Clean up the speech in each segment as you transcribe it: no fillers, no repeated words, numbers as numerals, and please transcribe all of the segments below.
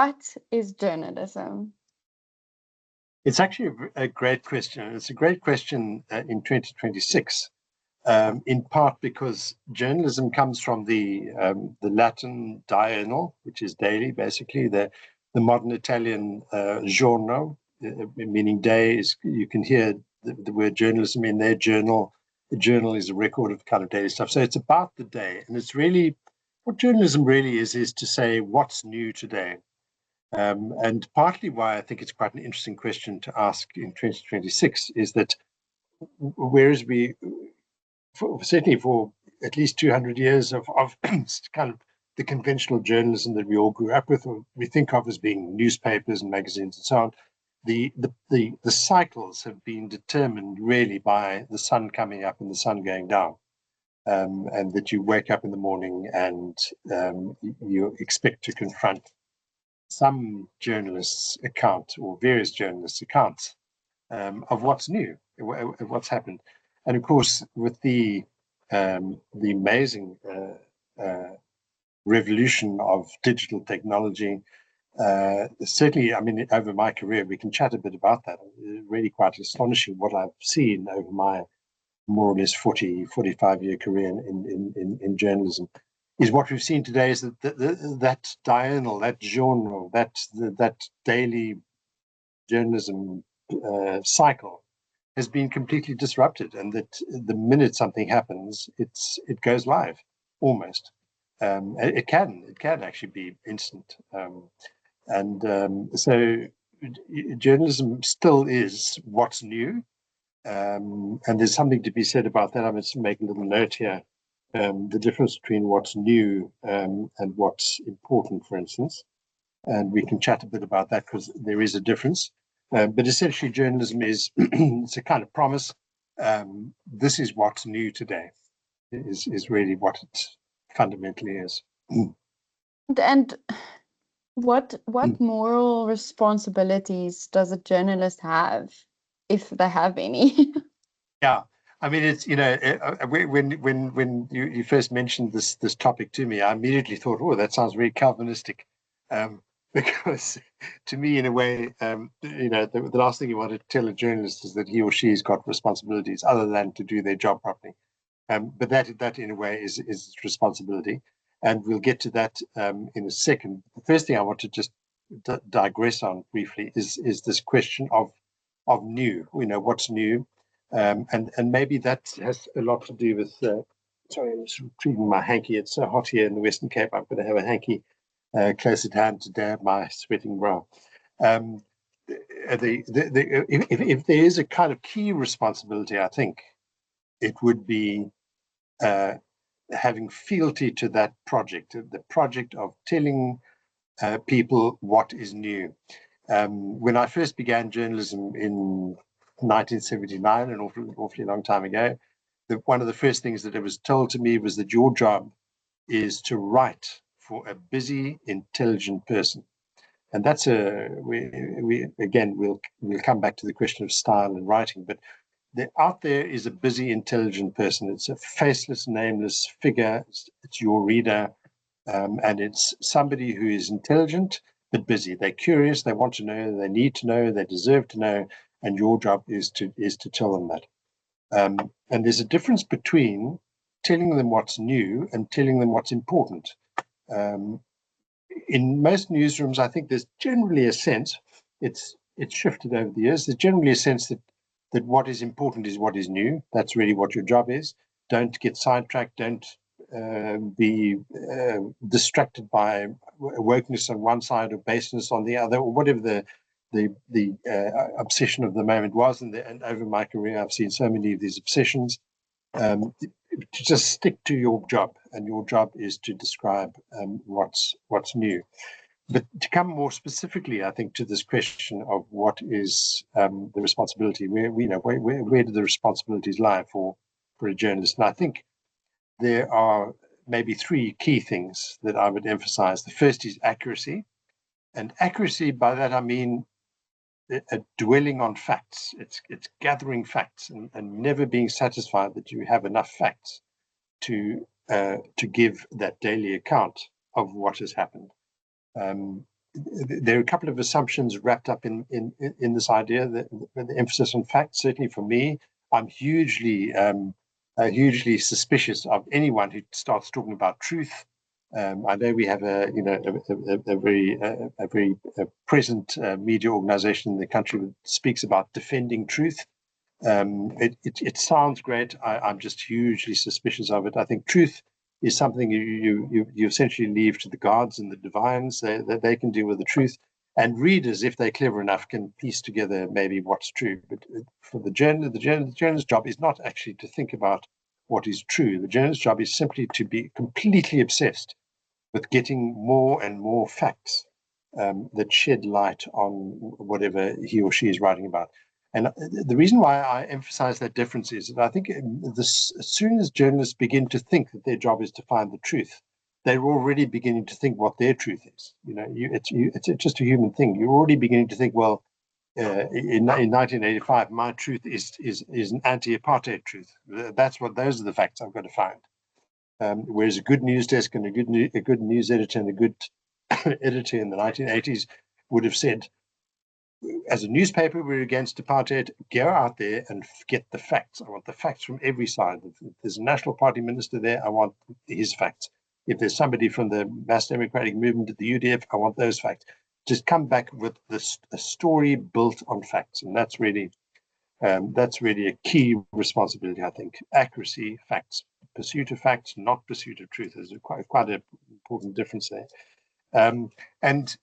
what is journalism? It's actually a great question. It's a great question in 2026, in part because journalism comes from the Latin diurnal, which is daily, basically. The modern Italian giorno, meaning day, is, you can hear the word journalism in their journal. The journal is a record of kind of daily stuff. So it's about the day, and it's really what journalism really is to say what's new today. And partly why I think it's quite an interesting question to ask in 2026 is that whereas certainly for at least 200 years of kind of the conventional journalism that we all grew up with, or we think of as being newspapers and magazines and so on, the cycles have been determined really by the sun coming up and the sun going down. And that you wake up in the morning and you expect to confront some journalists' account or various journalists' accounts of what's new, of what's happened. And of course, with the amazing revolution of digital technology, certainly, I mean, over my career, we can chat a bit about that. Really quite astonishing what I've seen over my more or less 45-year career in journalism. Is what we've seen today is that diurnal, that journal, that daily journalism cycle has been completely disrupted, and that the minute something happens, it goes live almost. It can actually be instant, so journalism still is what's new, and there's something to be said about that. I'm going to make a little note here. The difference between what's new and what's important, for instance, and we can chat a bit about that because there is a difference. But essentially, journalism is it's a kind of promise. This is what's new today. Is really what it fundamentally is. And what moral responsibilities does a journalist have, if they have any? Yeah. I mean, it's, you know, when you first mentioned this topic to me, I immediately thought, oh, that sounds very Calvinistic, because to me, in a way, you know, the last thing you want to tell a journalist is that he or she's got responsibilities other than to do their job properly. But that in a way is responsibility, and we'll get to that in a second. The first thing I want to just digress on briefly is this question of new. You know, what's new. And maybe that has a lot to do with, sorry, I'm just retrieving my hanky. It's so hot here in the Western Cape. I'm going to have a hanky close at hand to dab my sweating brow. If there is a kind of key responsibility, I think it would be having fealty to that project, the project of telling people what is new. When I first began journalism in 1979, an awfully long time ago, one of the first things that it was told to me was that your job is to write for a busy, intelligent person. And that's we'll come back to the question of style and writing, but out there is a busy, intelligent person. It's a faceless, nameless figure. It's your reader, and it's somebody who is intelligent but busy. They're curious. They want to know. They need to know. They deserve to know. And your job is to tell them that. And there's a difference between telling them what's new and telling them what's important. In most newsrooms, I think there's generally a sense, it's shifted over the years, there's generally a sense that what is important is what is new. That's really what your job is. Don't get sidetracked. Don't be distracted by wokeness on one side or baseness on the other, or whatever the obsession of the moment was. And over my career, I've seen so many of these obsessions. To just stick to your job, and your job is to describe what's new. But to come more specifically, I think, to this question of what is the responsibility, where do the responsibilities lie for a journalist? And I think there are maybe three key things that I would emphasize. The first is accuracy, and accuracy, by that I mean dwelling on facts. It's gathering facts and never being satisfied that you have enough facts to give that daily account of what has happened. there are a couple of assumptions wrapped up in this idea, that the emphasis on facts. Certainly for me, I'm hugely suspicious of anyone who starts talking about truth. I know we have a very present media organization in the country that speaks about defending truth. It sounds great. I'm just hugely suspicious of it. I think truth is something you essentially leave to the gods and the divines. They can deal with the truth, and readers, if they're clever enough, can piece together maybe what's true. But for the journalist's job is not actually to think about what is true. The journalist's job is simply to be completely obsessed with getting more and more facts that shed light on whatever he or she is writing about. And the reason why I emphasize that difference is that I think as soon as journalists begin to think that their job is to find the truth, they're already beginning to think what their truth is. It's just a human thing. You're already beginning to think, well, in 1985, my truth is an anti-apartheid truth. Those are the facts I've got to find. Whereas a good news desk and a good news editor and a good editor in the 1980s would have said, as a newspaper, we're against apartheid. Go out there and get the facts. I want the facts from every side. If there's a National Party minister there, I want his facts. If there's somebody from the Mass Democratic Movement at the UDF, I want those facts. Just come back with a story built on facts, and that's really a key responsibility, I think. Accuracy, facts, pursuit of facts, not pursuit of truth. There's quite an important difference there. And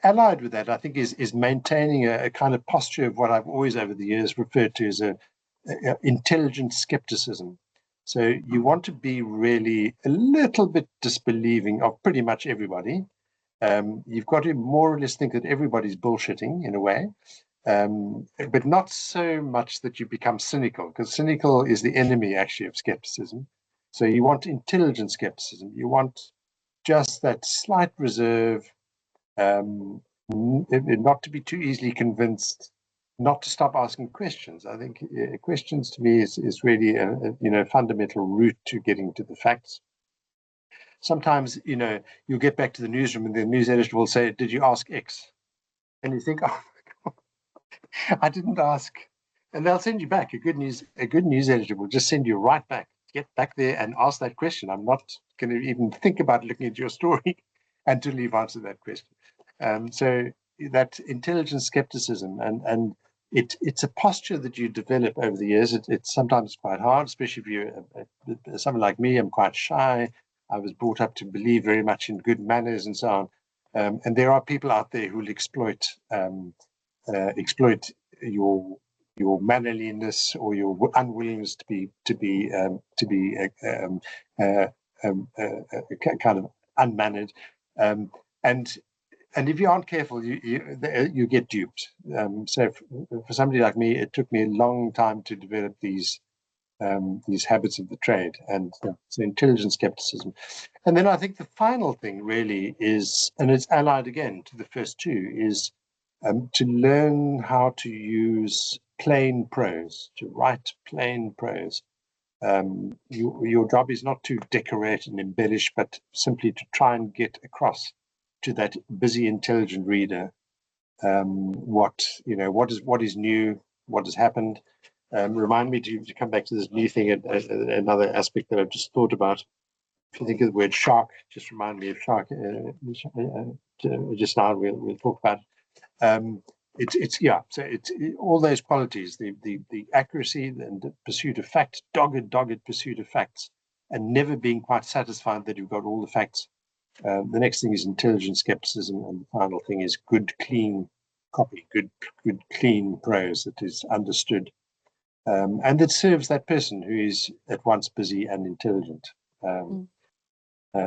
allied with that, I think, is maintaining a kind of posture of what I've always over the years referred to as a intelligent skepticism. So you want to be really a little bit disbelieving of pretty much everybody. You've got to more or less think that everybody's bullshitting in a way, but not so much that you become cynical, because cynical is the enemy actually of skepticism. So you want intelligent skepticism. You want just that slight reserve, not to be too easily convinced, not to stop asking questions. I think questions to me is really a fundamental route to getting to the facts. Sometimes, you'll get back to the newsroom and the news editor will say, "Did you ask X?" And you think, "Oh, I didn't ask." And they'll send you back. A good news editor will just send you right back. Get back there and ask that question. I'm not going to even think about looking at your story until you've answered that question. So that intelligent skepticism, and it's a posture that you develop over the years. It's sometimes quite hard, especially if you're someone like me. I'm quite shy. I was brought up to believe very much in good manners and so on. And there are people out there who will exploit your mannerliness or your unwillingness to be kind of unmannered, and if you aren't careful, you get duped. So for somebody like me, it took me a long time to develop these habits of the trade, and so intelligent skepticism. And then I think the final thing really is, and it's allied again to the first two, is to learn how to use plain prose, to write plain prose. Your job is not to decorate and embellish, but simply to try and get across to that busy, intelligent reader what is new, what has happened. Remind me to come back to this new thing, another aspect that I've just thought about. If you think of the word shark, just remind me of shark. Just now we'll talk about it. So it's all those qualities, the accuracy and the pursuit of facts, dogged pursuit of facts, and never being quite satisfied that you've got all the facts. The next thing is intelligent skepticism, and the final thing is good, clean copy, good, clean prose that is understood, and that serves that person who is at once busy and intelligent.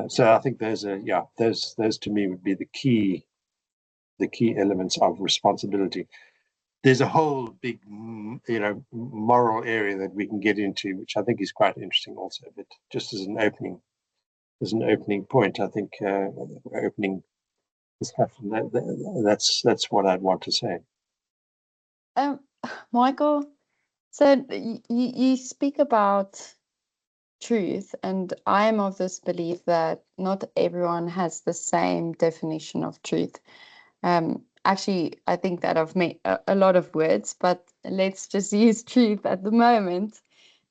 So I think those to me would be the key elements of responsibility. There's a whole big, moral area that we can get into, which I think is quite interesting also. But just as an opening point, I think opening discussion, that's what I'd want to say. Michael, so you speak about truth, and I am of this belief that not everyone has the same definition of truth. Actually, I think that I've made a lot of words, but let's just use truth at the moment.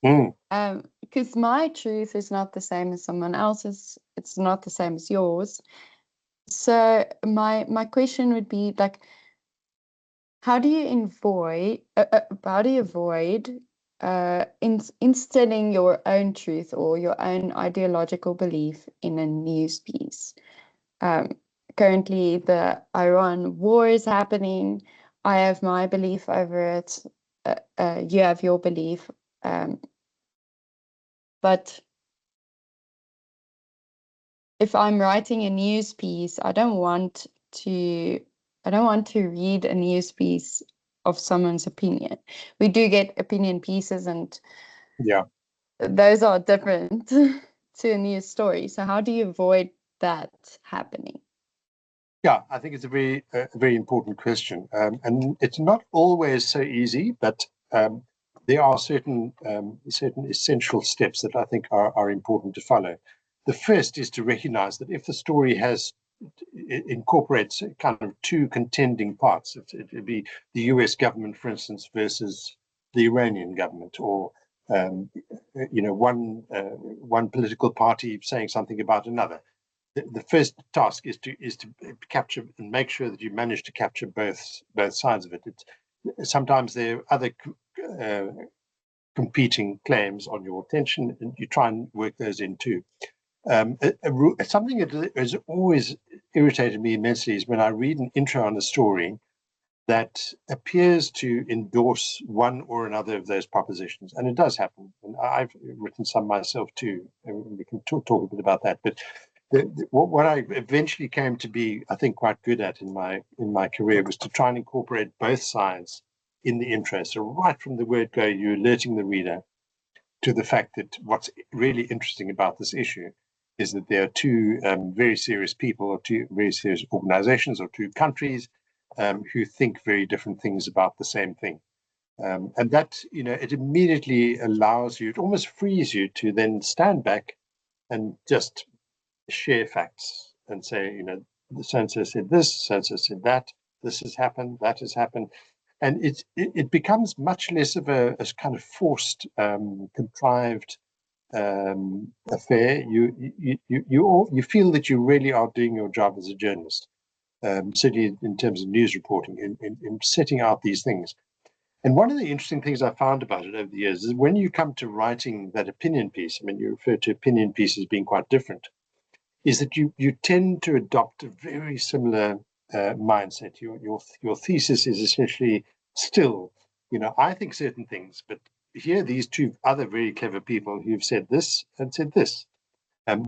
Because my truth is not the same as someone else's. It's not the same as yours. So my question would be like, how do you avoid instilling your own truth or your own ideological belief in a news piece? Currently, the Iran war is happening. I have my belief over it. You have your belief. But if I'm writing a news piece, I don't want to read a news piece of someone's opinion. We do get opinion pieces, and those are different to a news story. So how do you avoid that happening? Yeah, I think it's a very important question, and it's not always so easy. But there are certain essential steps that I think are important to follow. The first is to recognize that if the story incorporates kind of two contending parts, it would be the US government, for instance, versus the Iranian government, or one political party saying something about another. The first task is to capture and make sure that you manage to capture both sides of it. Sometimes there are other competing claims on your attention, and you try and work those in too. Something that has always irritated me immensely is when I read an intro on a story that appears to endorse one or another of those propositions, and it does happen. And I've written some myself too, and we can talk a bit about that. But what I eventually came to be, I think, quite good at in my career was to try and incorporate both sides in the intro. So right from the word go, you're alerting the reader to the fact that what's really interesting about this issue is that there are two very serious people, or two very serious organizations, or two countries who think very different things about the same thing. And that, it immediately allows you, it almost frees you to then stand back and just share facts and say, the so-and-so said this, so-and-so said that, this has happened, that has happened. And it becomes much less of a kind of forced, contrived affair. You feel that you really are doing your job as a journalist, certainly in terms of news reporting, in setting out these things. And one of the interesting things I found about it over the years is when you come to writing that opinion piece, I mean, you refer to opinion pieces being quite different, is that you tend to adopt a very similar mindset. Your thesis is essentially still, I think certain things, but here are these two other very clever people who've said this and said this.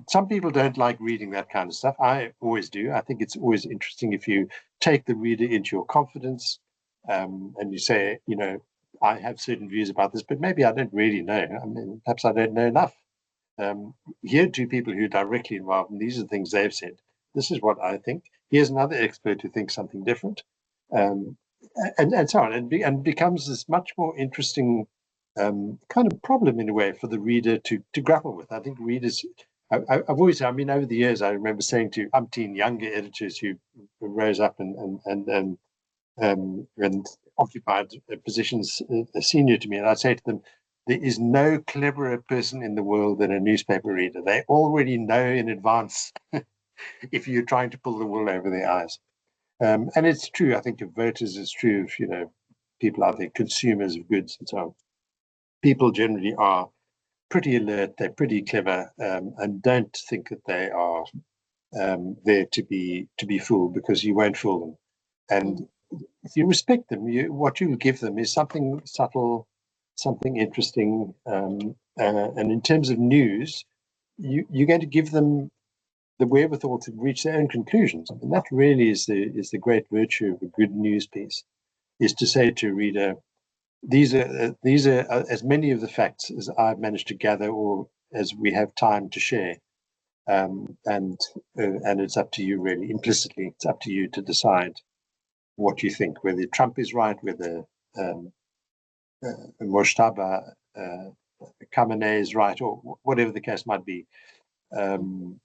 Some people don't like reading that kind of stuff. I always do. I think it's always interesting if you take the reader into your confidence, and you say, I have certain views about this, but maybe I don't really know. I mean, perhaps I don't know enough. Here are two people who are directly involved, and these are the things they've said. This is what I think. Here's another expert who thinks something different, um, and so on. And becomes this much more interesting kind of problem in a way for the reader to grapple with. I think readers. I've always, over the years, I remember saying to umpteen younger editors who rose up and occupied positions senior to me, and I'd say to them, there is no cleverer person in the world than a newspaper reader. They already know in advance if you're trying to pull the wool over their eyes. And it's true, I think, of voters, it's true of, people out there, consumers of goods and so on. People generally are pretty alert, they're pretty clever, and don't think that they are there to be fooled, because you won't fool them. And if you respect them, what you'll give them is something subtle, something interesting. And in terms of news, you're going to give them the wherewithal to reach their own conclusions. I mean, that really is the great virtue of a good news piece, is to say to a reader, these are as many of the facts as I've managed to gather, or as we have time to share. And it's up to you, really, implicitly. It's up to you to decide what you think, whether Trump is right, whether Mojtaba Khamenei's right, or whatever the case might be. To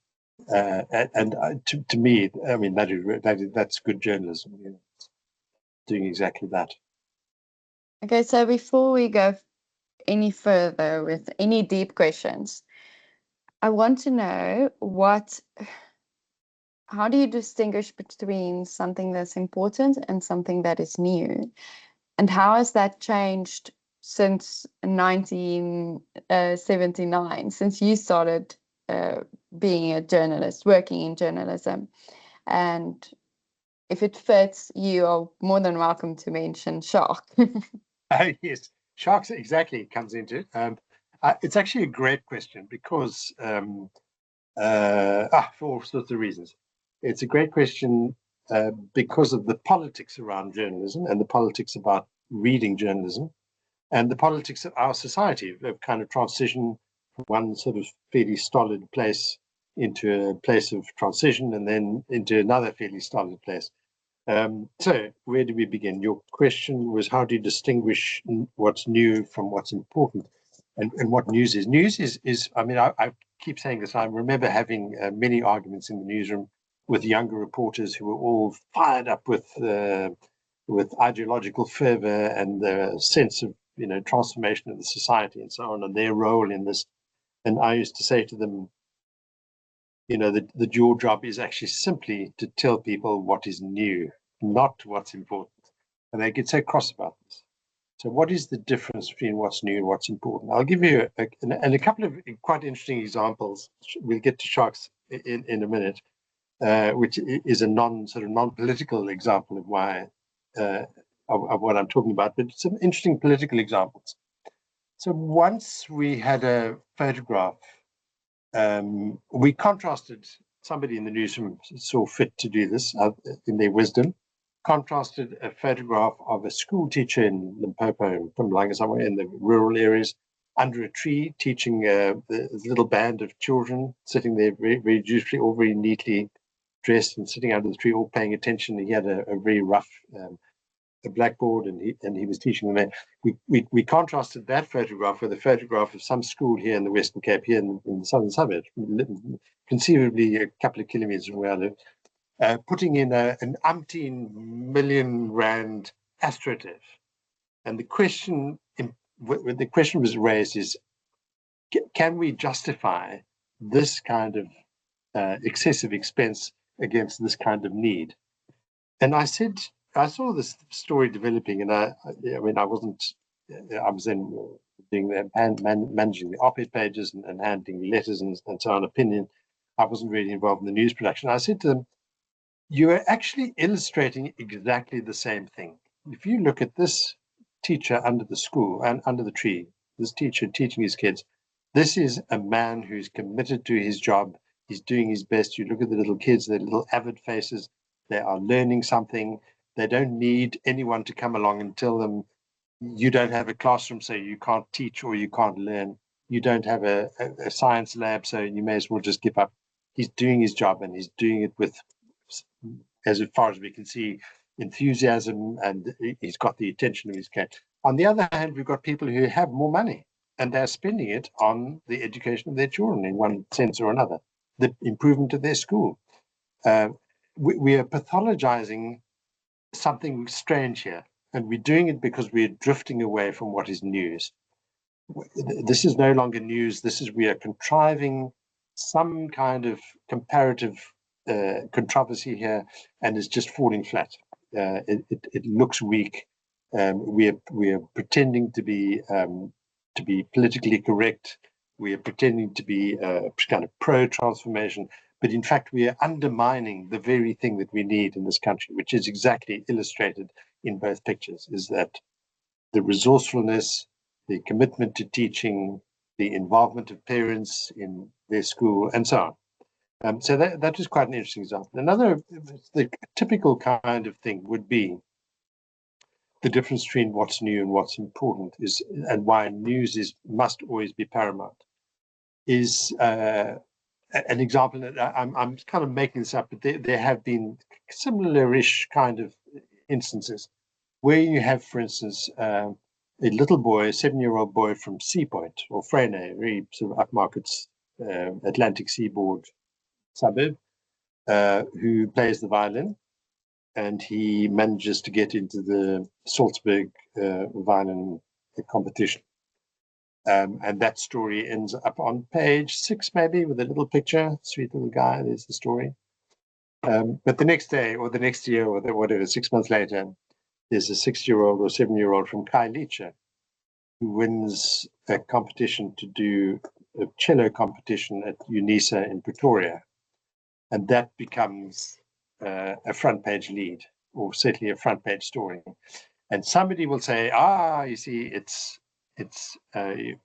me, I mean, that's good journalism, you know, doing exactly that. Okay, so before we go any further with any deep questions, I want to know how do you distinguish between something that's important and something that is new? And how has that changed since 1979, since you started being a journalist, working in journalism? And if it fits, you are more than welcome to mention shark. Yes, sharks exactly comes into it. It's actually a great question because for all sorts of reasons. It's a great question because of the politics around journalism and the politics about reading journalism and the politics of our society of kind of transition from one sort of fairly stolid place into a place of transition and then into another fairly stolid place. So where do we begin? Your question was how do you distinguish what's new from what's important and what news is? News is I mean, I keep saying this. I remember having many arguments in the newsroom with younger reporters who were all fired up with ideological fervor and the sense of, you know, transformation of the society and so on, and their role in this. And I used to say to them, you know, that your job is actually simply to tell people what is new, not what's important. And they get so cross about this. So what is the difference between what's new and what's important? I'll give you a couple of quite interesting examples. We'll get to sharks in a minute, which is a non-political example of why of what I'm talking about, but some interesting political examples. So once we had a photograph, we contrasted, somebody in the newsroom saw fit to do this in their wisdom, contrasted a photograph of a school teacher in Limpopo, Mpumalanga, somewhere in the rural areas, under a tree, teaching a little band of children sitting there very dutifully, all very neatly dressed and sitting under the tree, all paying attention. He had a very rough a blackboard and he was teaching them. We contrasted that photograph with a photograph of some school here in the Western Cape, here in the southern suburbs, conceivably a couple of kilometers from where I live, putting in an umpteen million rand astroturf. And the question was raised is, can we justify this kind of excessive expense against this kind of need? And I said, I saw this story developing, and I mean, I was then doing managing the op-ed pages and handling letters and so on, opinion. I wasn't really involved in the news production. I said to them, you are actually illustrating exactly the same thing. If you look at this teacher under the school and under the tree, this teacher teaching his kids, this is a man who's committed to his job. He's doing his best. You look at the little kids, their little avid faces. They are learning something. They don't need anyone to come along and tell them, you don't have a classroom, so you can't teach or you can't learn. You don't have a science lab, so you may as well just give up. He's doing his job and he's doing it with, as far as we can see, enthusiasm, and he's got the attention of his kids. On the other hand, we've got people who have more money and they're spending it on the education of their children in one sense or another, the improvement of their school. We are pathologizing something strange here, and we're doing it because we're drifting away from what is news. This is no longer news. We are contriving some kind of comparative controversy here, and it's just falling flat. It looks weak. We are pretending to be politically correct. We are pretending to be kind of pro-transformation, but in fact, we are undermining the very thing that we need in this country, which is exactly illustrated in both pictures, is that the resourcefulness, the commitment to teaching, the involvement of parents in their school, and so on. So that is quite an interesting example. Another, the typical kind of thing would be the difference between what's new and what's important is, and why news must always be paramount, is an example that I'm kind of making this up, but there have been similar-ish kind of instances where you have, for instance, a little boy, a 7-year-old boy from Sea Point or Freyne, very sort of upmarket Atlantic seaboard suburb, who plays the violin, and he manages to get into the Salzburg violin competition. And that story ends up on page 6, maybe, with a little picture. Sweet little guy. There's the story. But the next day, or the next year, or whatever, 6 months later, there's a 6-year-old or 7-year-old from Khayelitsha who wins a competition to do a cello competition at UNISA in Pretoria. And that becomes a front page lead, or certainly a front page story. And somebody will say, you see, it's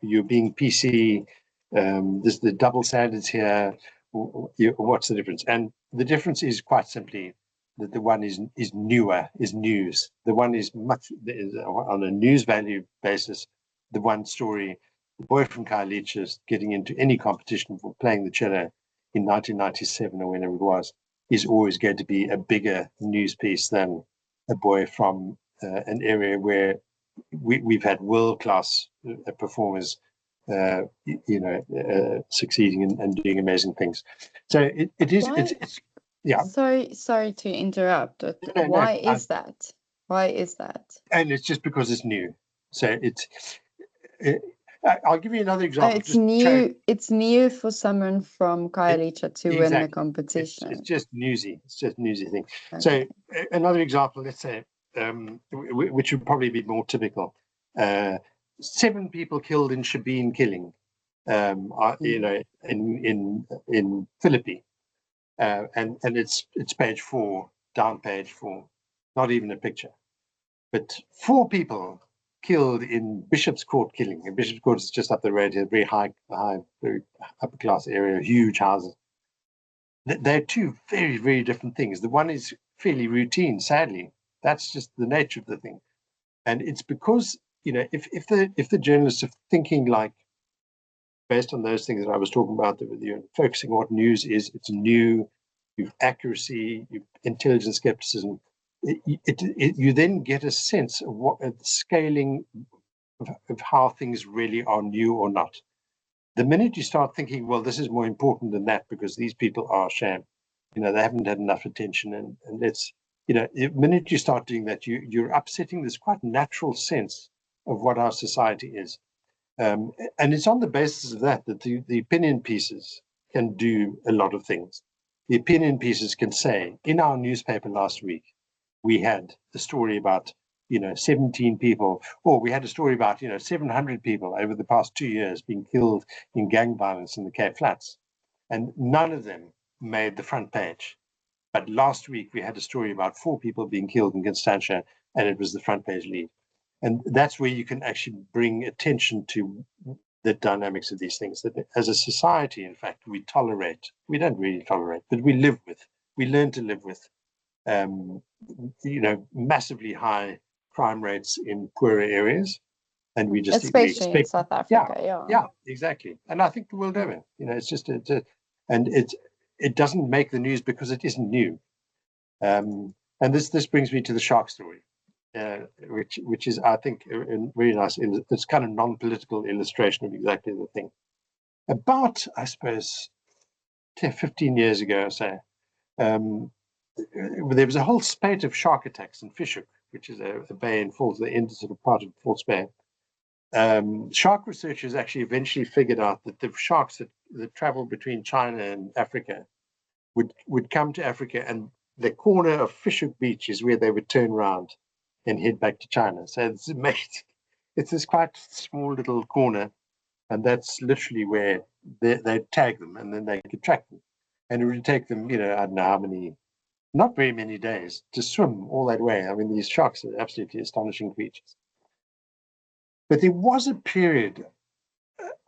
you're being PC. There's the double standards here. What's the difference? And the difference is quite simply that the one is newer, is news. The one is much on a news value basis. The one story, the boy from Khayelitsha is getting into any competition for playing the cello in 1997 or whenever it was, is always going to be a bigger news piece than a boy from an area where we've had world-class performers, succeeding and doing amazing things. So it is. It's yeah. Sorry to interrupt. But why is that? Why is that? And it's just because it's new. So I'll give you another example. It's new. It's new for someone from Khayelitsha to win the competition. It's just newsy. It's just newsy thing. Okay. So another example, let's say, which would probably be more typical. 7 people killed in Shabin killing, in Philippines, and it's page 4, down page 4, not even a picture, but 4 people killed in Bishop's Court killing. And Bishop's Court is just up the road here, very high, very upper class area, huge houses. They're 2 very, very different things. The one is fairly routine, sadly. That's just the nature of the thing. And it's because, if the journalists are thinking like, based on those things that I was talking about with you, focusing on what news is, it's new, you've accuracy, you've intelligence, skepticism, you then get a sense of what the scaling of how things really are new or not. The minute you start thinking, well, this is more important than that because these people are sham, they haven't had enough attention, and let's, the minute you start doing that, you're upsetting this quite natural sense of what our society is. And it's on the basis of that the opinion pieces can do a lot of things. The opinion pieces can say, in our newspaper last week, we had a story about 17 people, or we had a story about 700 people over the past 2 years being killed in gang violence in the Cape Flats, and none of them made the front page. But last week we had a story about 4 people being killed in Constantia, and it was the front page lead. And that's where you can actually bring attention to the dynamics of these things that as a society, in fact, we tolerate. We don't really tolerate, but we live with. We learn to live with massively high crime rates in poorer areas, and we just especially in South Africa. Yeah, exactly. And I think the world over, it's just and it doesn't make the news because it isn't new. And this brings me to the shark story, which is, I think, a very nice. It's kind of non-political illustration of exactly the thing. About, I suppose, 15 years ago or so, there was a whole spate of shark attacks in Fish Hoek, which is a bay in Falls, the end sort of part of False Bay. Shark researchers actually eventually figured out that the sharks that travel between China and Africa would come to Africa, and the corner of Fish Hoek Beach is where they would turn around and head back to China. So it's this quite small little corner, and that's literally where they tag them, and then they could track them. And it would take them, I don't know how many, not very many days to swim all that way. I mean, these sharks are absolutely astonishing creatures. But there was a period,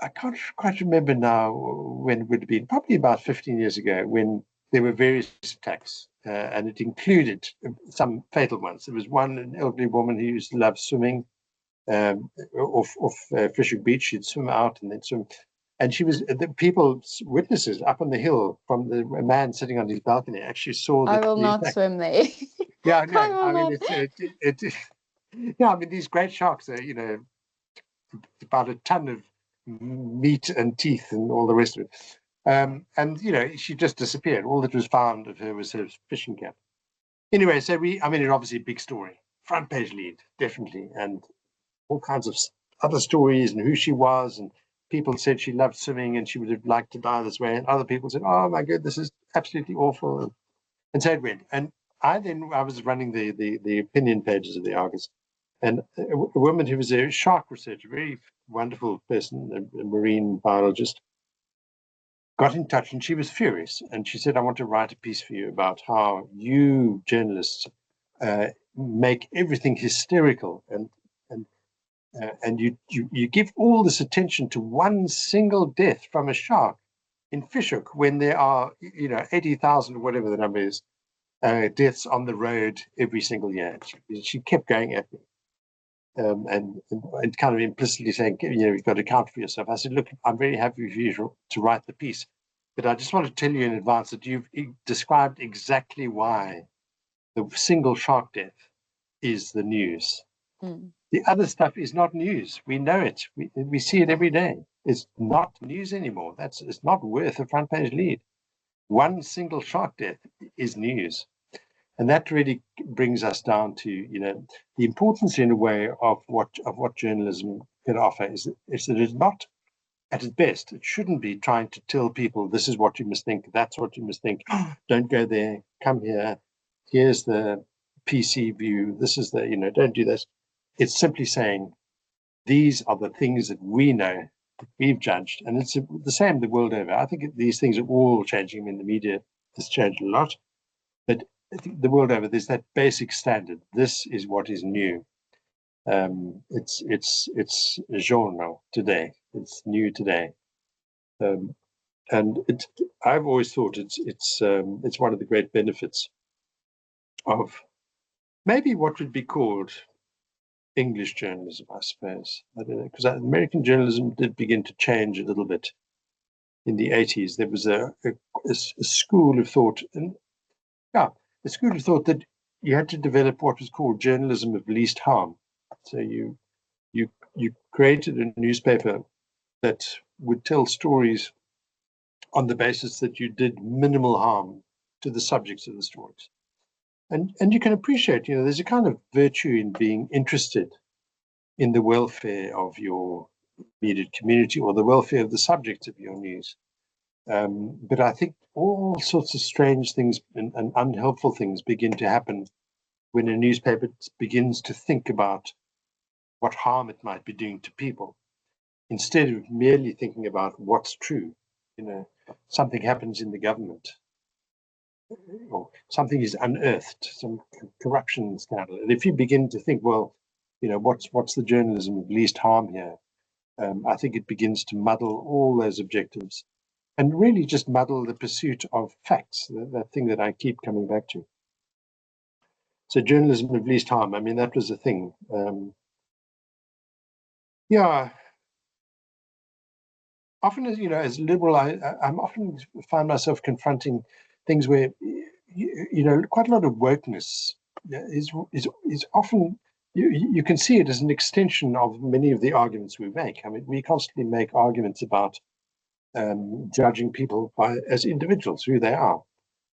I can't quite remember now when it would have been, probably about 15 years ago, when there were various attacks, and it included some fatal ones. There was an elderly woman who used to love swimming off Fish Hoek Beach. She'd swim out and then swim. And she was, witnesses up on the hill from a man sitting on his balcony actually saw that. I will not swim there. Yeah, no, I mean, yeah, I mean, these great sharks are, about a ton of meat and teeth and all the rest of it. And, you know, she just disappeared. All that was found of her was her fishing cap. Anyway, so I mean, it's obviously a big story. Front page lead, definitely. And all kinds of other stories and who she was. And people said she loved swimming and she would have liked to die this way. And other people said, oh my God, this is absolutely awful. And so it went. And I was running the opinion pages of the Argus. And a woman who was a shark researcher, a very wonderful person, a marine biologist, got in touch and she was furious. And she said, I want to write a piece for you about how you journalists make everything hysterical and you give all this attention to one single death from a shark in Fishhook when there are, you know, 80,000 or whatever the number is, deaths on the road every single year. She kept going at me. And kind of implicitly saying, you know, you've got to account for yourself. I said, look, I'm very happy for you to write the piece, but I just want to tell you in advance that you've described exactly why the single shark death is the news. Mm. The other stuff is not news. We know it. We see it every day. It's not news anymore. It's not worth a front page lead. One single shark death is news. And that really brings us down to, you know, the importance in a way of what journalism can offer is that it's not at its best. It shouldn't be trying to tell people this is what you must think, that's what you must think. Don't go there, come here. Here's the PC view. This is the, you know, don't do this. It's simply saying these are the things that we know, that we've judged, and it's the same the world over. I think these things are all changing. I mean, the media has changed a lot, but I think the world over, there's that basic standard. This is what is new. It's a journal today. It's new today, and I've always thought it's one of the great benefits of maybe what would be called English journalism, I suppose. I don't know, because American journalism did begin to change a little bit in the 80s. There was a school of thought, and yeah, a school of thought that you had to develop what was called journalism of least harm. So you created a newspaper that would tell stories on the basis that you did minimal harm to the subjects of the stories. And you can appreciate, you know, there's a kind of virtue in being interested in the welfare of your immediate community or the welfare of the subjects of your news. But I think all sorts of strange things and unhelpful things begin to happen when a newspaper begins to think about what harm it might be doing to people, instead of merely thinking about what's true. You know, something happens in the government, or something is unearthed, some corruption scandal. And if you begin to think, well, you know, what's the journalism of least harm here? I think it begins to muddle all those objectives and really just muddle the pursuit of facts, that thing that I keep coming back to. So journalism of least harm, I mean, that was a thing. Yeah, often, as you know, as liberal, I'm often find myself confronting things where, you know, quite a lot of wokeness is often, you can see it as an extension of many of the arguments we make. I mean, we constantly make arguments about judging people as individuals, who they are,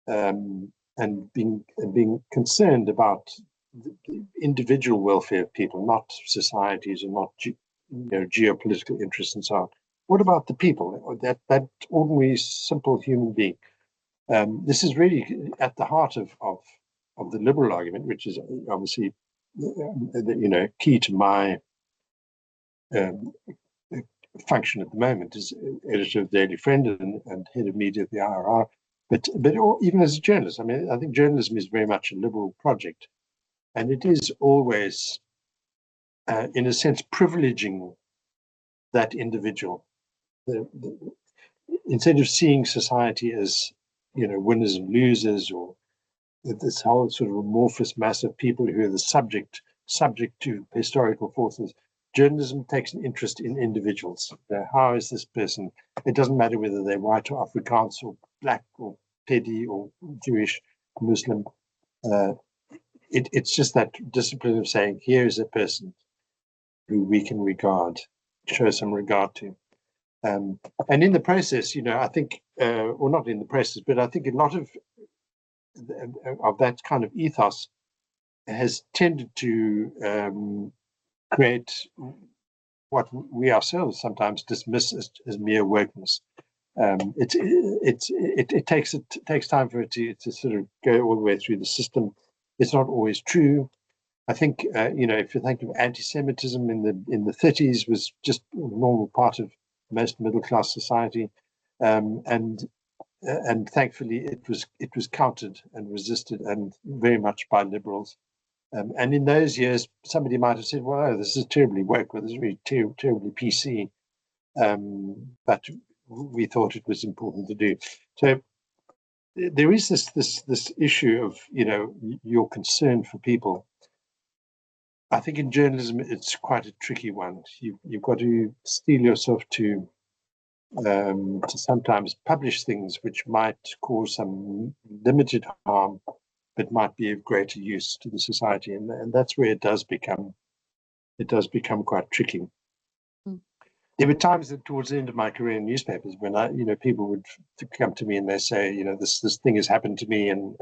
and being concerned about the individual welfare of people, not societies and not geopolitical interests and so on. What about the people, that ordinary, simple human being? This is really at the heart of the liberal argument, which is obviously, you know, key to my um, function at the moment as editor of Daily Friend and head of media at the IRR. But even as a journalist, I mean, I think journalism is very much a liberal project, and it is always, in a sense, privileging that individual. Instead of seeing society as, you know, winners and losers, or this whole sort of amorphous mass of people who are the subject to historical forces, journalism takes an interest in individuals. How is this person? It doesn't matter whether they're white or Afrikaans or black or Pedi or Jewish, Muslim. It's just that discipline of saying, here is a person who we can regard show some regard to. And in the process, I think, or not in the process, but I think a lot of that kind of ethos has tended to create what we ourselves sometimes dismiss as mere wokeness. It takes time for it to sort of go all the way through the system. It's not always true. I think if you think of anti-Semitism in the 30s was just a normal part of most middle class society, and thankfully it was countered and resisted, and very much by liberals. And in those years, somebody might have said, "Well, this is terribly woke, well, this is really terribly PC," but we thought it was important to do. So there is this issue of your concern for people. I think in journalism it's quite a tricky one. You've got to steel yourself to sometimes publish things which might cause some limited harm, but might be of greater use to the society, and that's where it does become quite tricky. There were times that towards the end of my career in newspapers when people would come to me and they say, this thing has happened to me, and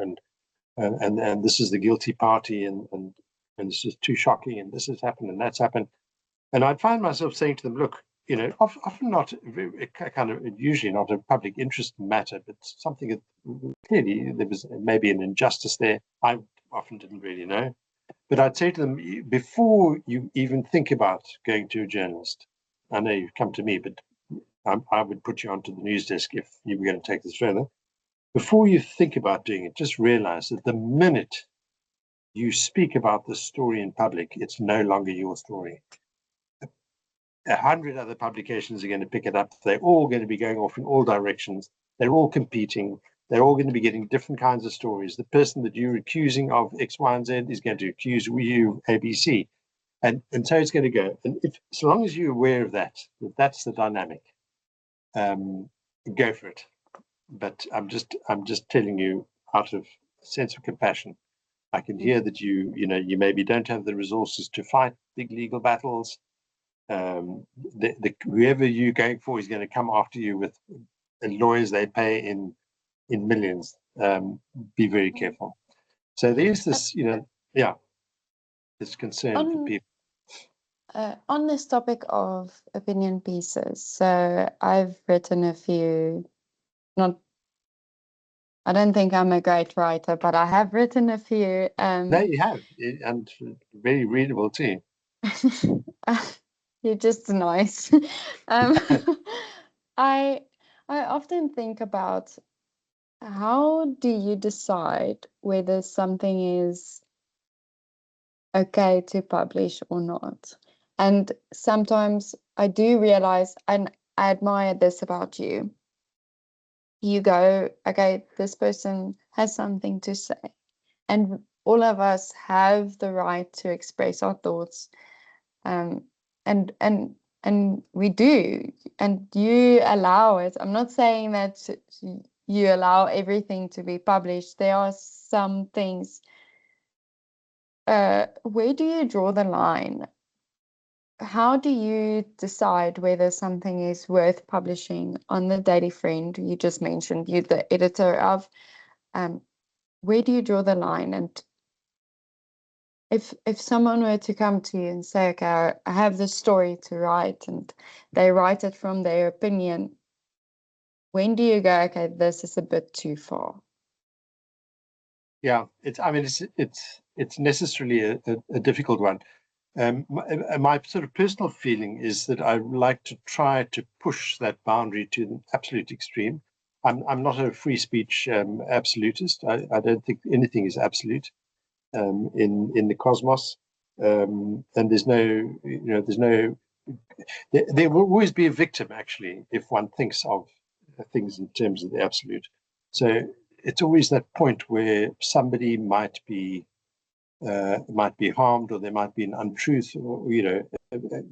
this is the guilty party, and this is too shocking, and this has happened and that's happened, and I'd find myself saying to them, look, often not usually not a public interest matter, but something that clearly there was maybe an injustice there. I often didn't really know, but I'd say to them, before you even think about going to a journalist, I know you've come to me, but I would put you onto the news desk if you were going to take this further. Before you think about doing it, just realize that the minute you speak about this story in public, it's no longer your story. 100 other publications are going to pick it up. They're all going to be going off in all directions. They're all competing. They're all going to be getting different kinds of stories. The person that you're accusing of X, Y, and Z is going to accuse you ABC. And so it's going to go. And so long as you're aware of that's the dynamic, go for it. But I'm just telling you, out of a sense of compassion, I can hear that you maybe don't have the resources to fight big legal battles. Whoever you're going for is going to come after you with lawyers they pay in millions. Be very careful. So there's this, this concern for people. On this topic of opinion pieces, so I've written a few, I don't think I'm a great writer, but I have written a few. No, you have, and very readable too. You're just nice. I often think about, how do you decide whether something is okay to publish or not? And sometimes I do realize, and I admire this about you. You go, okay, this person has something to say, and all of us have the right to express our thoughts, and we do, and you allow it. I'm not saying that you allow everything to be published. There are some things. Where do you draw the line? How do you decide whether something is worth publishing? On the Daily Friend, you just mentioned you're the editor of. Where do you draw the line? And if someone were to come to you and say, okay, I have this story to write, and they write it from their opinion, when do you go, okay, this is a bit too far? Yeah, it's necessarily a difficult one. My sort of personal feeling is that I like to try to push that boundary to the absolute extreme. I'm not a free speech absolutist. I don't think anything is absolute in the cosmos, and there's there will always be a victim, actually, if one thinks of things in terms of the absolute. So it's always that point where somebody might be harmed, or there might be an untruth, or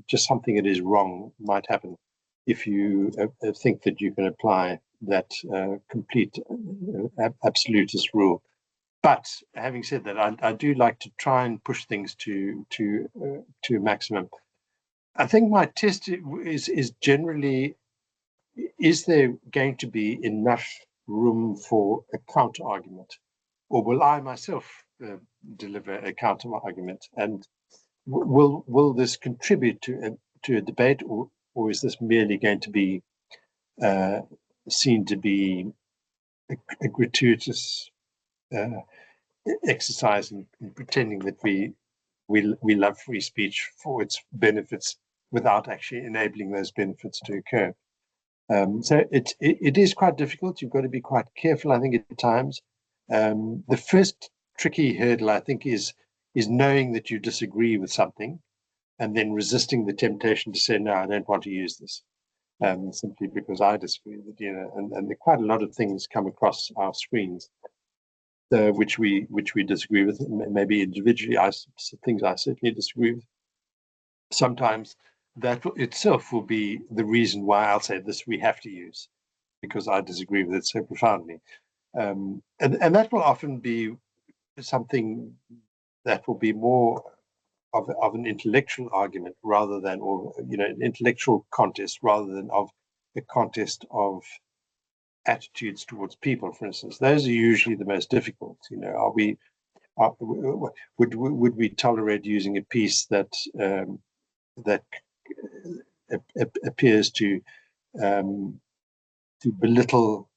just something that is wrong might happen if you think that you can apply that complete absolutist rule. But having said that, I do like to try and push things to a maximum. I think my test is generally, is there going to be enough room for a counter argument, or will I myself deliver a counter argument, and will this contribute to a debate, or is this merely going to be uh, seen to be a gratuitous uh, exercise in pretending that we love free speech for its benefits without actually enabling those benefits to occur. So it is quite difficult. You've got to be quite careful, I think, at times. The first tricky hurdle, I think, is knowing that you disagree with something and then resisting the temptation to say, no, I don't want to use this, simply because I disagree with, and quite a lot of things come across our screens which we disagree with, maybe individually, things I certainly disagree with. Sometimes that itself will be the reason why I'll say this we have to use, because I disagree with it so profoundly. And that will often be something that will be more of an intellectual argument rather than, or an intellectual contest rather than of a contest of attitudes towards people, for instance. Those are usually the most difficult. Are we would we tolerate using a piece that that appears to belittle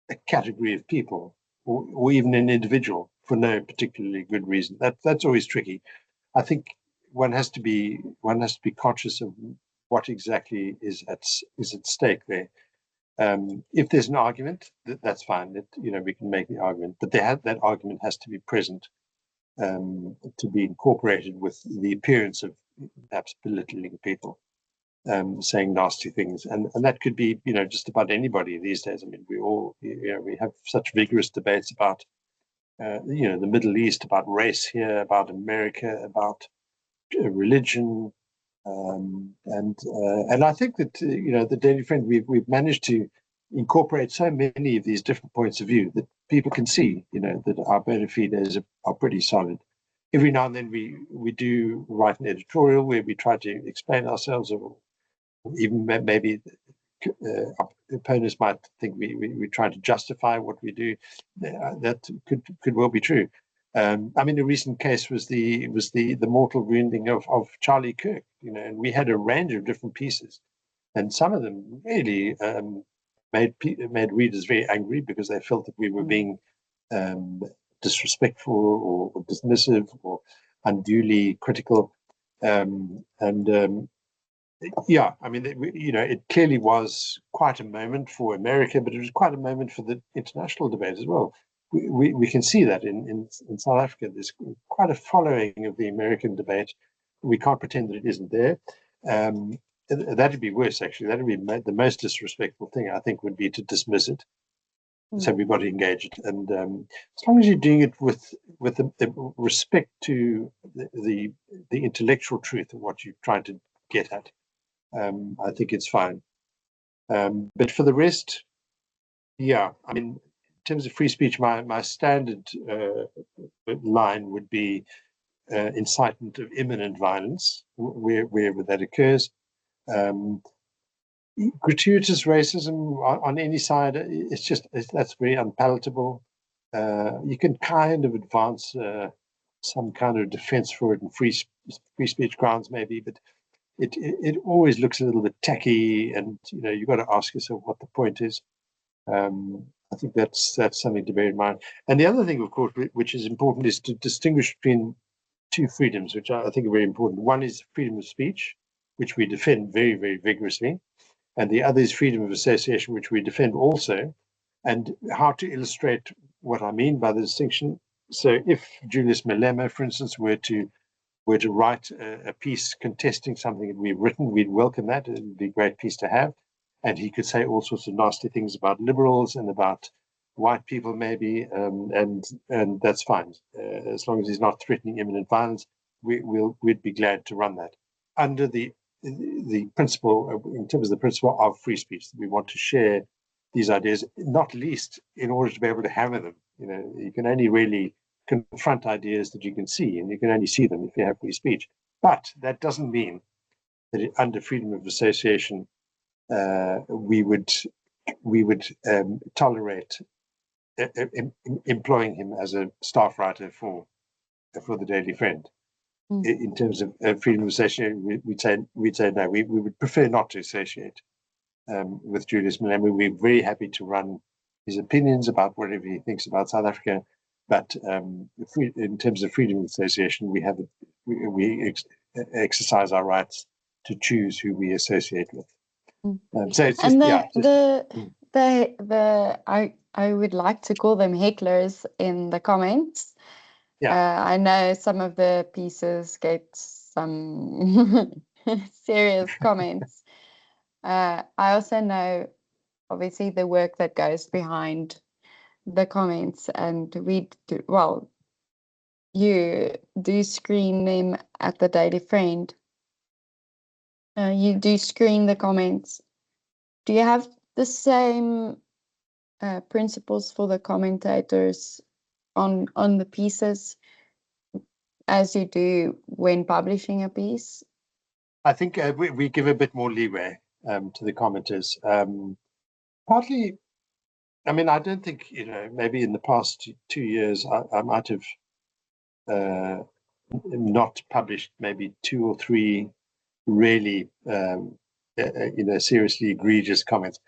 a category of people, or even an individual for no particularly good reason? That's always tricky. I think one has to be conscious of what exactly is at stake there. If there's an argument, that's fine. We can make the argument, but that argument has to be present, to be incorporated with the appearance of perhaps belittling people, saying nasty things, and that could be just about anybody these days. I mean, we have such vigorous debates about the Middle East, about race here, about America, about religion, and I think that the Daily Friend, we've managed to incorporate so many of these different points of view that people can see that our bona fides are pretty solid. Every now and then we do write an editorial where we try to explain ourselves, or even maybe opponents might think we try to justify what we do. That could well be true. I mean, a recent case was the mortal wounding of Charlie Kirk, and we had a range of different pieces, and some of them really made readers very angry because they felt that we were being disrespectful or dismissive or unduly critical, and yeah, I mean, it clearly was quite a moment for America, but it was quite a moment for the international debate as well. We can see that in South Africa. There's quite a following of the American debate. We can't pretend that it isn't there. That'd be worse, actually. That'd be the most disrespectful thing, I think, would be to dismiss it. So we've got to engage it, and as long as you're doing it with the respect to the intellectual truth of what you're trying to get at, I think it's fine. But for the rest, yeah, I mean, in terms of free speech, my standard line would be incitement of imminent violence wherever that occurs. Gratuitous racism on any side, that's very unpalatable. You can kind of advance some kind of defense for it in free speech grounds, maybe, but it always looks a little bit tacky, and you've got to ask yourself what the point is. I think that's something to bear in mind. And the other thing, of course, which is important, is to distinguish between two freedoms, which I think are very important. One is freedom of speech, which we defend very, very vigorously, and the other is freedom of association, which we defend also. And how to illustrate what I mean by the distinction: so if Julius Malema, for instance, were to write a piece contesting something that we've written, we'd welcome that. It would be a great piece to have. And he could say all sorts of nasty things about liberals and about white people, maybe, and that's fine. As long as he's not threatening imminent violence, we'd be glad to run that under the principle, in terms of the principle of free speech, that we want to share these ideas, not least in order to be able to hammer them. You can only really confront ideas that you can see, and you can only see them if you have free speech. But that doesn't mean that under freedom of association, we would tolerate employing him as a staff writer for the Daily Friend. In terms of freedom of association, we'd say no. We would prefer not to associate with Julius Malema. We're very happy to run his opinions about whatever he thinks about South Africa, but in terms of freedom of association, we exercise our rights to choose who we associate with. So it's just, I would like to call them hecklers in the comments. Yeah. I know some of the pieces get some serious comments. I also know, obviously, the work that goes behind the comments, and you do screen them at the Daily Friend. You do screen the comments. Do you have the same principles for the commentators on the pieces as you do when publishing a piece? I think we give a bit more leeway to the commenters. Partly, I mean, I don't think, maybe in the past 2 years, I might have not published maybe 2 or 3 really, seriously egregious comments.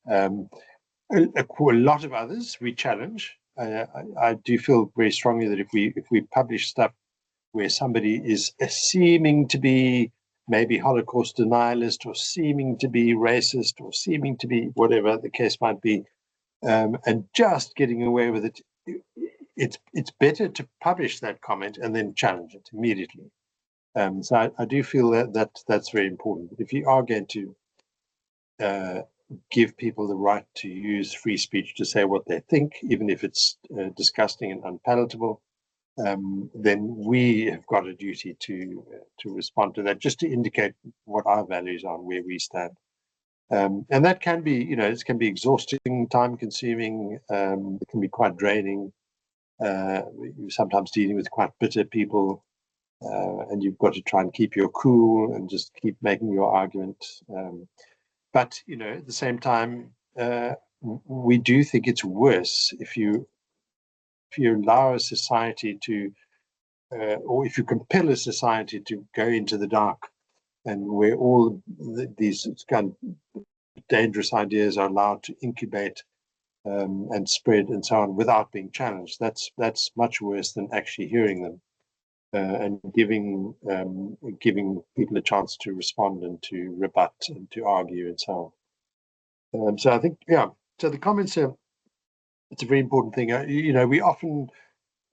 A lot of others we challenge. I do feel very strongly that if we publish stuff where somebody is seeming to be maybe Holocaust denialist, or seeming to be racist, or seeming to be whatever the case might be, and just getting away with it, it's better to publish that comment and then challenge it immediately. So I do feel that's very important. If you are going to give people the right to use free speech to say what they think, even if it's disgusting and unpalatable, then we have got a duty to respond to that, just to indicate what our values are and where we stand. And that can be, it can be exhausting, time-consuming. It can be quite draining. You're sometimes dealing with quite bitter people, and you've got to try and keep your cool and just keep making your argument. But at the same time, we do think it's worse if you allow a society to, or if you compel a society to go into the dark, and where all these kind of dangerous ideas are allowed to incubate and spread and so on without being challenged. That's much worse than actually hearing them and giving people a chance to respond and to rebut and to argue and so on. So I think, so the comments are, it's a very important thing. We often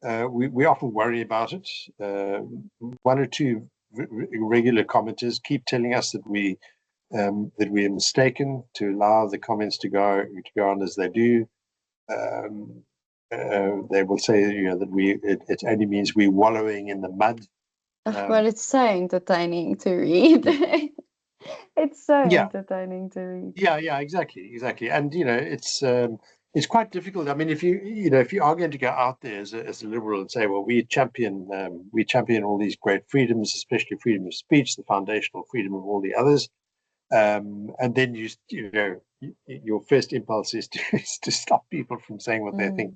worry about it. 1 or 2 regular commenters keep telling us that we are mistaken to allow the comments to go on as they do. They will say, that it only means we're wallowing in the mud. Well, it's so entertaining to read. It's so entertaining to read. Yeah, exactly. And it's quite difficult. I mean, if you are going to go out there as a liberal and say, well, we champion all these great freedoms, especially freedom of speech, the foundational freedom of all the others, and then your first impulse is to stop people from saying what they think.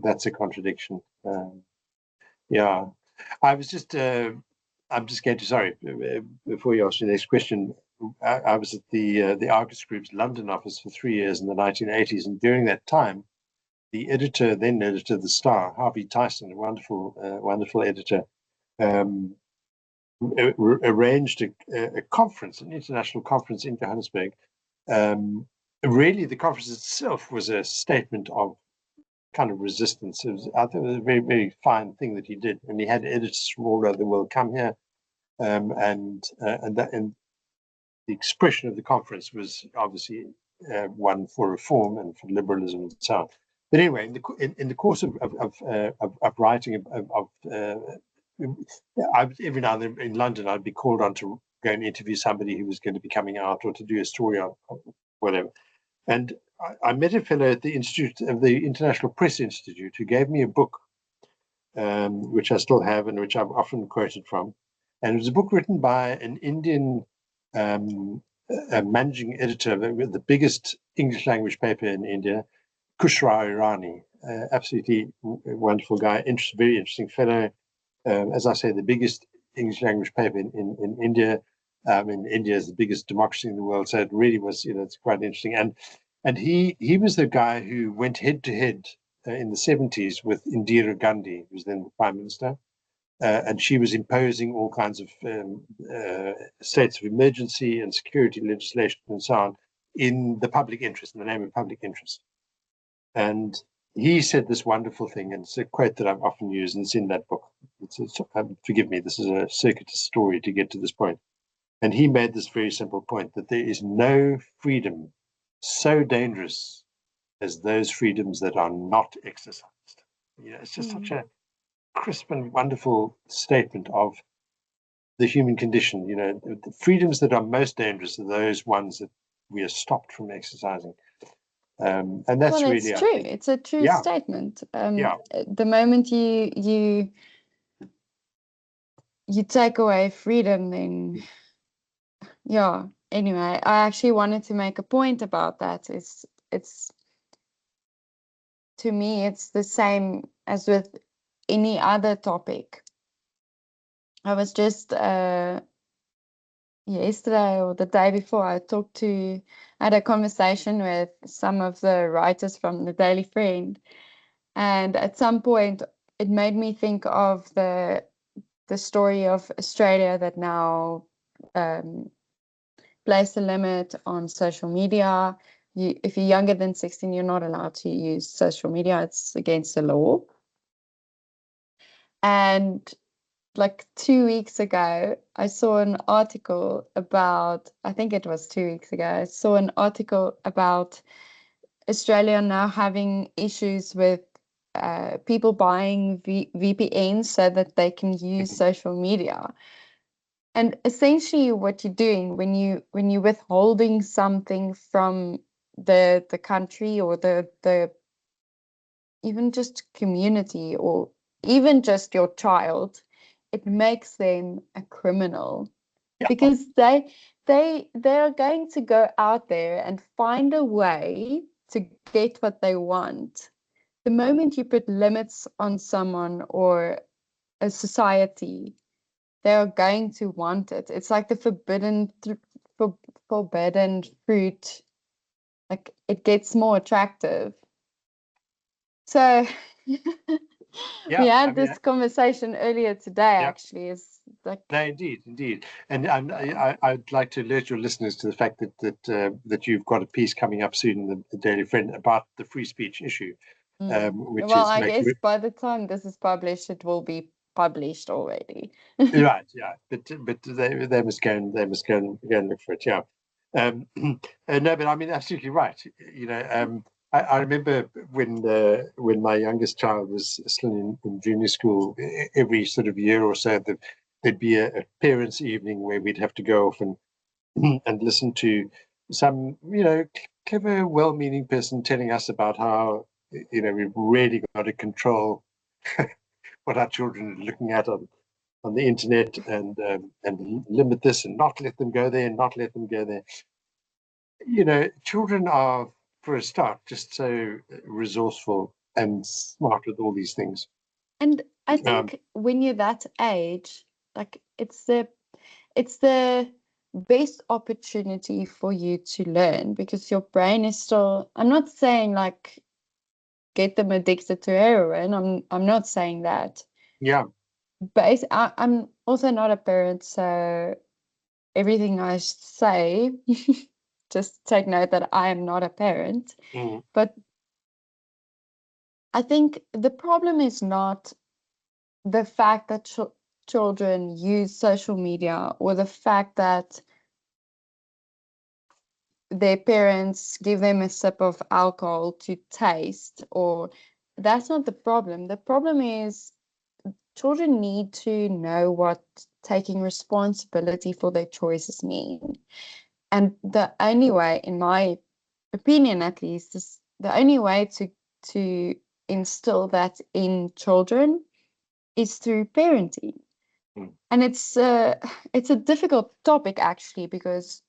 That's a contradiction. I was just. I'm just going to, sorry, before you ask your next question, I was at the Argus Group's London office for 3 years in the 1980s, and during that time, the then editor of The Star, Harvey Tyson, a wonderful editor, arranged a conference, an international conference in Johannesburg. Really, the conference itself was a statement of kind of resistance. I think it was a very, very fine thing that he did, and he had editors from all over the world come here, and the expression of the conference was obviously one for reform and for liberalism and so on. But anyway, in the course of writing every now and then in London, I'd be called on to go and interview somebody who was going to be coming out, or to do a story on whatever. And I met a fellow at the International Press Institute who gave me a book, which I still have and which I've often quoted from. And it was a book written by an Indian managing editor of the biggest English language paper in India, Kushrao Irani. Absolutely wonderful guy, very interesting fellow. As I say, the biggest English language paper in India. India is the biggest democracy in the world, so it really was, it's quite interesting. And he was the guy who went head to head in the 70s with Indira Gandhi, who was then the prime minister, and she was imposing all kinds of states of emergency and security legislation and so on in the public interest, in the name of public interest. And he said this wonderful thing, and it's a quote that I've often used, and it's in that book. Forgive me, this is a circuitous story to get to this point. And he made this very simple point, that there is no freedom so dangerous as those freedoms that are not exercised. It's just such a crisp and wonderful statement of the human condition. The freedoms that are most dangerous are those ones that we are stopped from exercising. And that's well, really, it's true. It's a true statement. The moment you take away freedom, then anyway, I actually wanted to make a point about that. It's to me, it's the same as with any other topic. I was just yesterday or the day before, I had a conversation with some of the writers from the Daily Friend, and at some point it made me think of the story of Australia that now place a limit on social media. If you're younger than 16, you're not allowed to use social media. It's against the law. And like 2 weeks ago, I saw an article about, I think it was 2 weeks ago, I saw an article about Australia now having issues with people buying VPNs so that they can use social media. And essentially what you're doing when you're withholding something from the country or the even just community or even just your child, it makes them a criminal. Because they're going to go out there and find a way to get what they want. The moment you put limits on someone or a society, they are going to want it. It's like the forbidden fruit. Like it gets more attractive. So we had this conversation earlier today. Actually, is like no, indeed, and I'd like to alert your listeners to the fact that you've got a piece coming up soon in the Daily Friend about the free speech issue. Well, I guess by the time this is published, it will be published already. Right, yeah, but they must go and look for it. Yeah, no, but I mean, absolutely right. I remember when my youngest child was still in junior school, every sort of year or so, there'd be a parents' evening where we'd have to go off and and listen to some, clever, well-meaning person telling us about how, we've really got to control what our children are looking at on the internet and limit this and not let them go there and not let them go there. Children are, for a start, just so resourceful and smart with all these things. And I think when you're that age, like it's the best opportunity for you to learn because your brain is still, I'm not saying like get them addicted to heroin. I'm not saying that. Yeah. But I'm also not a parent, so everything I say, just take note that I am not a parent. But I think the problem is not the fact that children use social media or the fact that their parents give them a sip of alcohol to taste, or that's not the problem. The problem is children need to know what taking responsibility for their choices mean. And the only way, in my opinion at least, is the only way to instill that in children is through parenting. And it's a difficult topic actually, because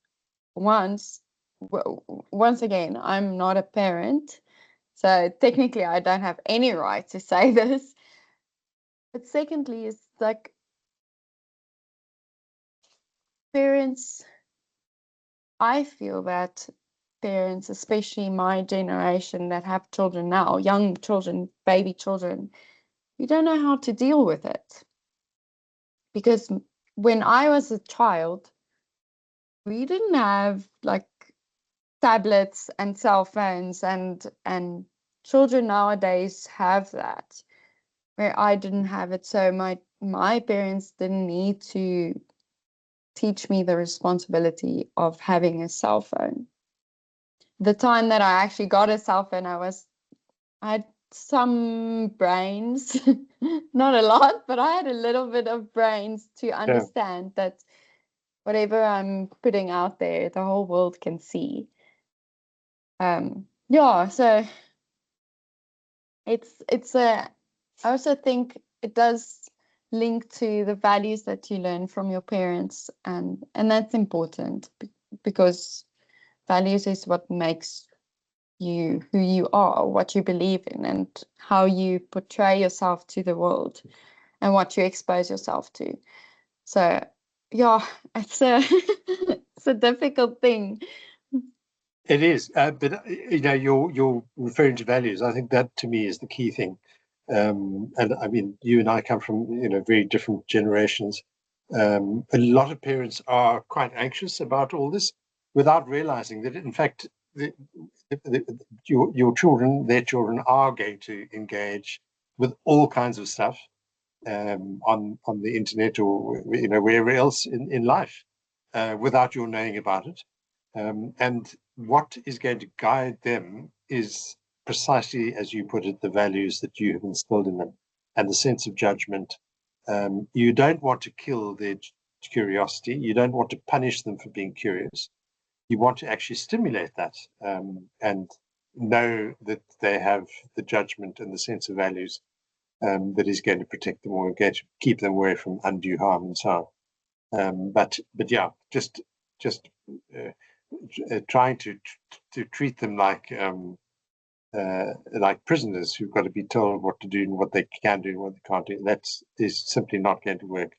once once again, I'm not a parent, so technically I don't have any right to say this. But secondly, it's like parents, I feel that parents, especially my generation that have children now, young children, baby children, we don't know how to deal with it. Because when I was a child, we didn't have like tablets and cell phones, and children nowadays have that, where I didn't have it. So my parents didn't need to teach me the responsibility of having a cell phone. The time that I actually got a cell phone, I had some brains, not a lot, but I had a little bit of brains to understand that whatever I'm putting out there, the whole world can see. Yeah, so it's a I also think it does link to the values that you learn from your parents, and that's important because values is what makes you who you are, what you believe in, and how you portray yourself to the world and what you expose yourself to. So yeah, it's a it's a difficult thing. It is, but you're referring to values. I think that to me is the key thing. And I mean, you and I come from very different generations. A lot of parents are quite anxious about all this, without realizing that, in fact, your children, their children, are going to engage with all kinds of stuff on the internet or wherever else in life, without your knowing about it. And what is going to guide them is precisely, as you put it, the values that you have instilled in them and the sense of judgment. You don't want to kill their curiosity. You don't want to punish them for being curious. You want to actually stimulate that, and know that they have the judgment and the sense of values that is going to protect them or going to keep them away from undue harm and so on. But yeah, just trying to treat them like prisoners who've got to be told what to do and what they can do and what they can't do. That is simply not going to work,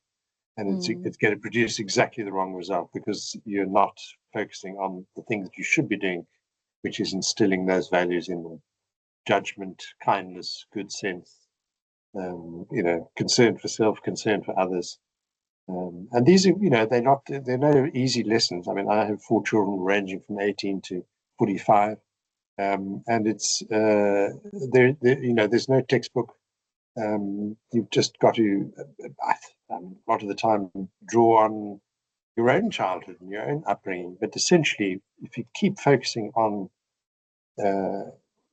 and it's going to produce exactly the wrong result, because you're not focusing on the things that you should be doing, which is instilling those values in them: judgment, kindness, good sense, concern for self, concern for others. And these are, they're no easy lessons. I mean, I have 4 children ranging from 18 to 45. And it's, there's no textbook. You've just got to, a lot of the time, draw on your own childhood and your own upbringing. But essentially, if you keep focusing on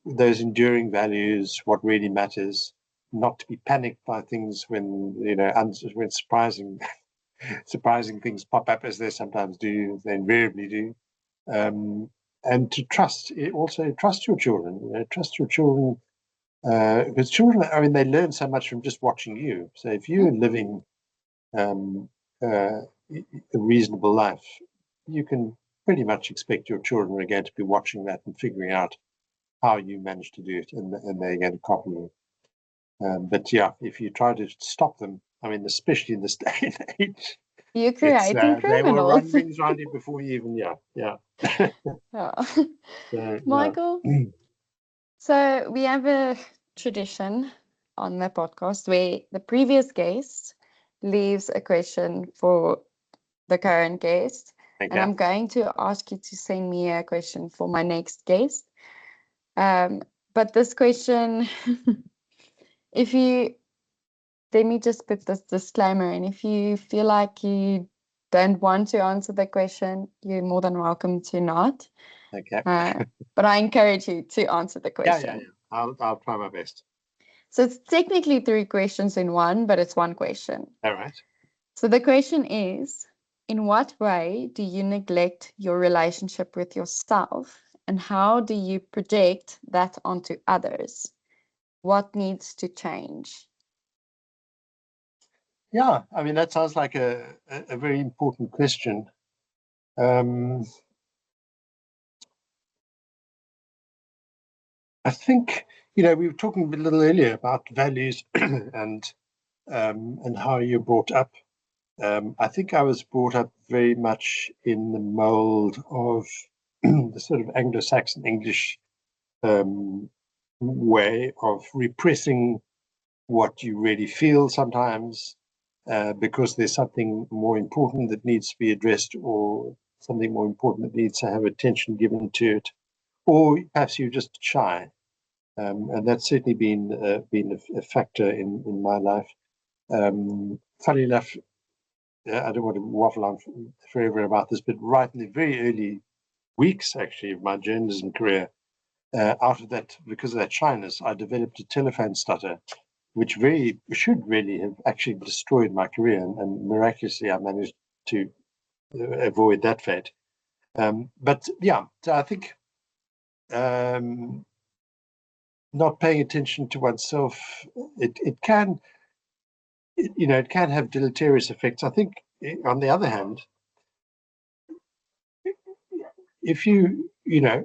those enduring values, what really matters, not to be panicked by things when when surprising things pop up, as they sometimes do, they invariably do, and to also trust your children. Trust your children, because children, I mean, they learn so much from just watching you. So if you're living a reasonable life, you can pretty much expect your children are going to be watching that and figuring out how you manage to do it, and they're going to copy you. But yeah, if you try to stop them, I mean, especially in this day and age, You're it's creating they will run criminals. rings around you before you even yeah. Yeah. So, yeah. Michael, so we have a tradition on the podcast where the previous guest leaves a question for the current guest, and Okay. I'm going to ask you to send me a question for my next guest. But this question, if you let me just put this disclaimer, and if you feel like you don't want to answer the question, you're more than welcome to not. Okay. But I encourage you to answer the Yeah. question. I'll try my best. So it's technically 3 questions in one, but it's one question. All right. So the question is, in what way do you neglect your relationship with yourself, and how do you project that onto others? What needs to change? Yeah, I mean, that sounds like a very important question. I think, we were talking a little earlier about values and how you're brought up. I think I was brought up very much in the mold of the sort of Anglo-Saxon English way of repressing what you really feel sometimes, because there's something more important that needs to be addressed, or something more important that needs to have attention given to it, or perhaps you're just shy. And that's certainly been a factor in my life. Funny enough, I don't want to waffle on forever about this, but right in the very early weeks, actually, of my journalism career, out of that, because of that shyness, I developed a telephone stutter, which should really have actually destroyed my career, and miraculously, I managed to avoid that fate. But yeah, so I think not paying attention to oneself, it can, it can have deleterious effects. I think, on the other hand, if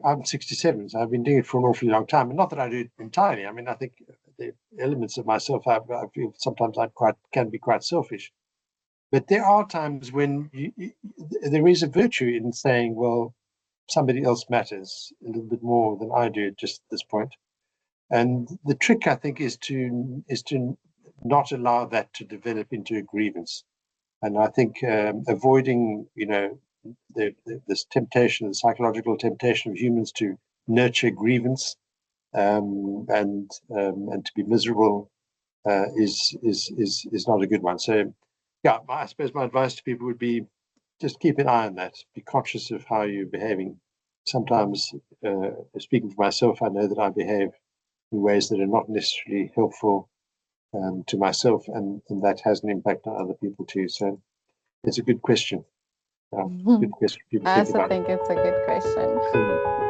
I'm 67, so I've been doing it for an awfully long time, and not that I do it entirely. I mean, I think the elements of myself, I feel sometimes can be quite selfish. But there are times when there is a virtue in saying, well, somebody else matters a little bit more than I do at just this point. And the trick, I think, is to not allow that to develop into a grievance. And I think avoiding, this temptation, the psychological temptation of humans to nurture grievance, and to be miserable, is not a good one. So, yeah, I suppose my advice to people would be just keep an eye on that. Be conscious of how you're behaving. Sometimes, speaking for myself, I know that I behave in ways that are not necessarily helpful to myself, and that has an impact on other people too. So it's a good question. Good question. People I think also about think it's a good question. it.